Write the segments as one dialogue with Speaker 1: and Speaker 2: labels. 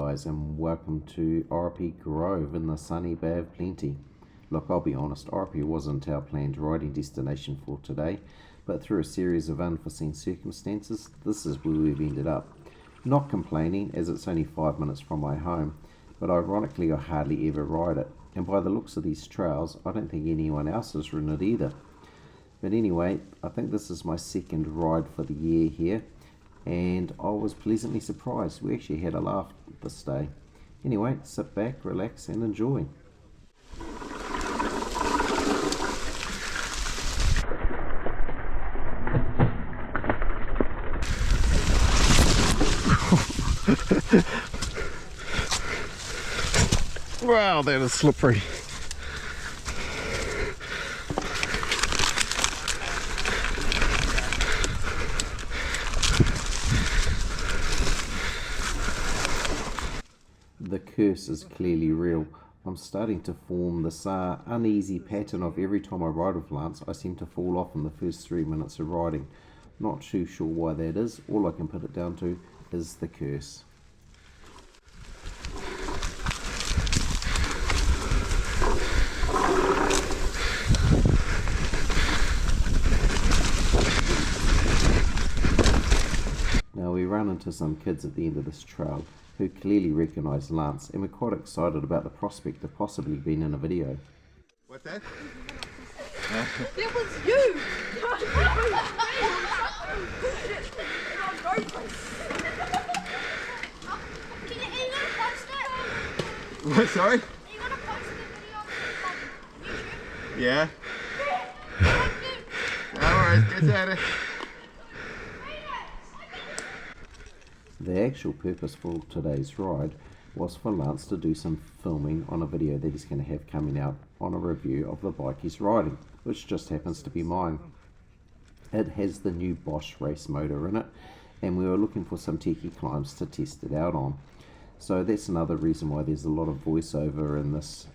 Speaker 1: guys, and welcome to Oropi Grove in the sunny Bay of Plenty. Look, I'll be honest, Oropi wasn't our planned riding destination for today, but through a series of unforeseen circumstances, this is where we've ended up. Not complaining, as it's only 5 minutes from my home, but ironically I hardly ever ride it, and by the looks of these trails, I don't think anyone else has ridden it either. But anyway, I think this is my second ride for the year here, and I was pleasantly surprised. We actually had a laugh this day. Anyway, sit back, relax and enjoy.
Speaker 2: Wow, that is slippery.
Speaker 1: The curse is clearly real. I'm starting to form this uneasy pattern of every time I ride with Lance, I seem to fall off in the first 3 minutes of riding. Not too sure why that is. All I can put it down to is the curse. Now we run into some kids at the end of this trail who clearly recognise Lance, and we're quite excited about the prospect of possibly being in a video.
Speaker 3: What's that?
Speaker 4: It was you!
Speaker 3: What, sorry?
Speaker 4: Are you gonna post the video on YouTube?
Speaker 3: Yeah. Alright, get at it.
Speaker 1: The actual purpose for today's ride was for Lance to do some filming on a video that he's going to have coming out on a review of the bike he's riding, which just happens to be mine. It has the new Bosch race motor in it, and we were looking for some techie climbs to test it out on. So that's another reason why there's a lot of voiceover in this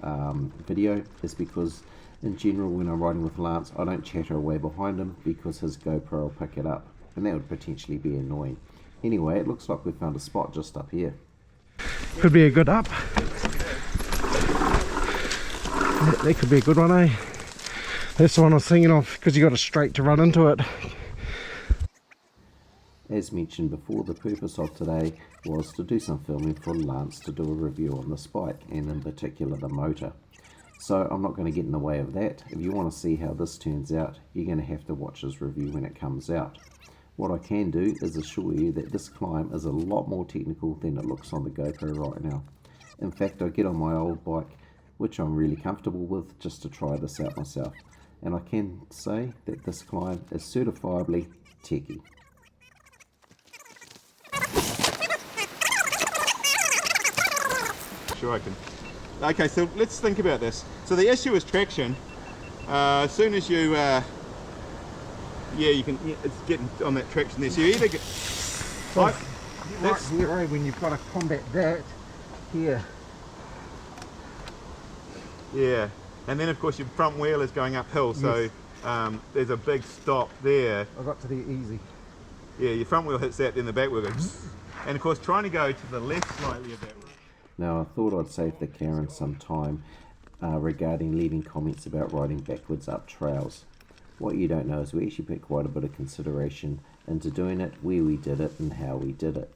Speaker 1: video, is because in general when I'm riding with Lance I don't chatter away behind him because his GoPro will pick it up, and that would potentially be annoying. Anyway, it looks like we found a spot just up here.
Speaker 2: Could be a good up. That could be a good one, eh? That's the one I was thinking of, because you got a straight to run into it.
Speaker 1: As mentioned before, the purpose of today was to do some filming for Lance to do a review on this bike, and in particular the motor. So I'm not going to get in the way of that. If you want to see how this turns out, you're going to have to watch his review when it comes out. What I can do is assure you that this climb is a lot more technical than it looks on the GoPro right now. In fact, I get on my old bike, which I'm really comfortable with, just to try this out myself. And I can say that this climb is certifiably techie.
Speaker 3: Sure I can. Okay, so let's think about this. So the issue is traction. As soon as you it's getting on that traction there. So you either get
Speaker 2: Right here, eh, when you've got to combat that here.
Speaker 3: Yeah, and then of course your front wheel is going uphill, so
Speaker 2: Yes.
Speaker 3: there's a big stop there.
Speaker 2: I got to the easy.
Speaker 3: Yeah, your front wheel hits that, then the back wheel goes, and of course trying to go to the left slightly of that.
Speaker 1: Now I thought I'd save the Karen some time regarding leaving comments about riding backwards up trails. What you don't know is we actually put quite a bit of consideration into doing it, where we did it and how we did it.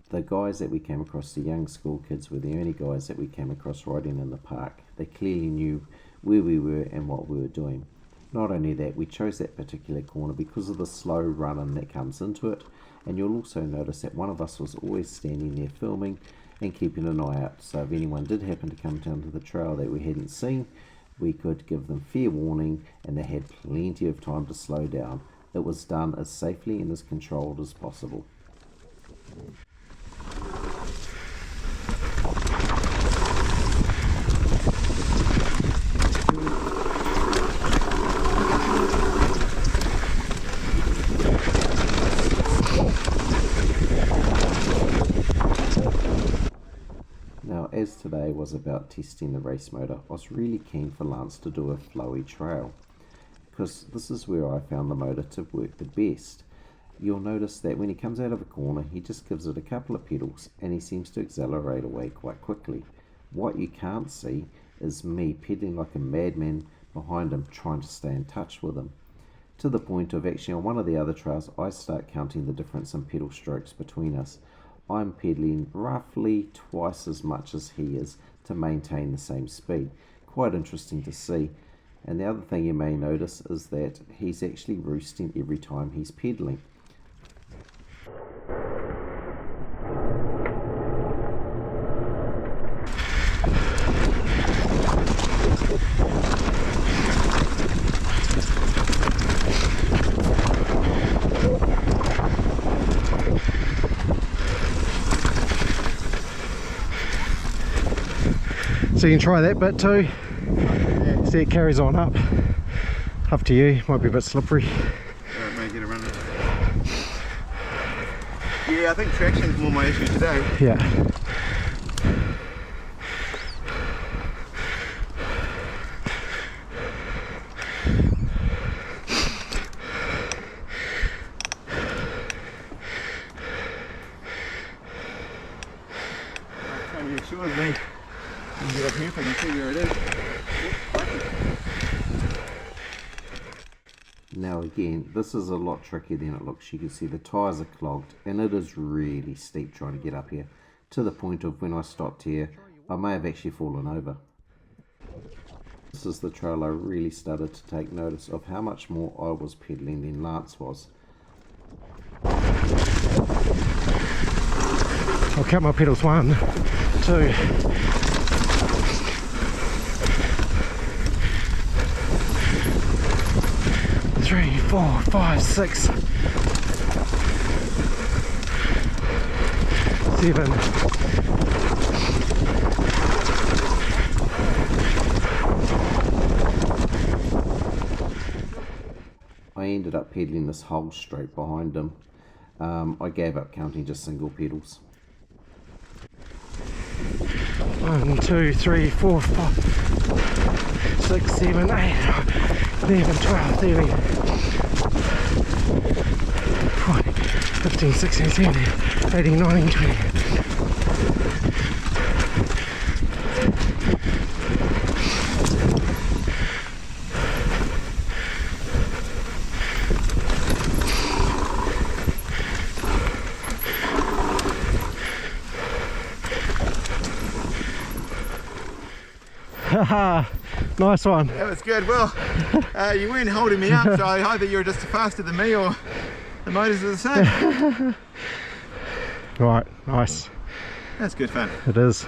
Speaker 1: The guys that we came across, the young school kids, were the only guys that we came across riding in the park. They clearly knew where we were and what we were doing. Not only that, we chose that particular corner because of the slow run-in that comes into it, and you'll also notice that one of us was always standing there filming and keeping an eye out, so if anyone did happen to come down to the trail that we hadn't seen, we could give them fair warning and they had plenty of time to slow down. It was done as safely and as controlled as possible. Now, as today was about testing the race motor, I was really keen for Lance to do a flowy trail, because this is where I found the motor to work the best. You'll notice that when he comes out of a corner, he just gives it a couple of pedals and he seems to accelerate away quite quickly. What you can't see is me pedaling like a madman behind him, trying to stay in touch with him. To the point of actually on one of the other trails, I start counting the difference in pedal strokes between us. I'm pedaling roughly twice as much as he is to maintain the same speed. Quite interesting to see. And the other thing you may notice is that he's actually roosting every time he's pedaling.
Speaker 2: So you can try that bit too. See, it carries on up. Up to you. Might be a bit slippery.
Speaker 3: May get around it. Yeah, I think traction's more my issue today.
Speaker 2: Yeah.
Speaker 3: Kind of reassures me. You can get up here if I can see where it is.
Speaker 1: Now again, this is a lot trickier than it looks. You can see the tyres are clogged and it is really steep trying to get up here, to the point of when I stopped here I may have actually fallen over. This is the trail I really started to take notice of how much more I was pedalling than Lance was.
Speaker 2: I'll count my pedals. 1, 2, 3, 4, 5, 6, 7.
Speaker 1: I ended up pedaling this whole straight behind him. I gave up counting just single pedals.
Speaker 2: 1, 2, 3, 4, 5, 6, 7, 8, 11, 12, 13, 14, 15, 16, 17, 18, 19, 20. Haha, nice one.
Speaker 3: That was good. Well, you weren't holding me up, so either you're just faster than me or the motors are the same.
Speaker 2: Right, nice.
Speaker 3: That's good fun.
Speaker 2: It is.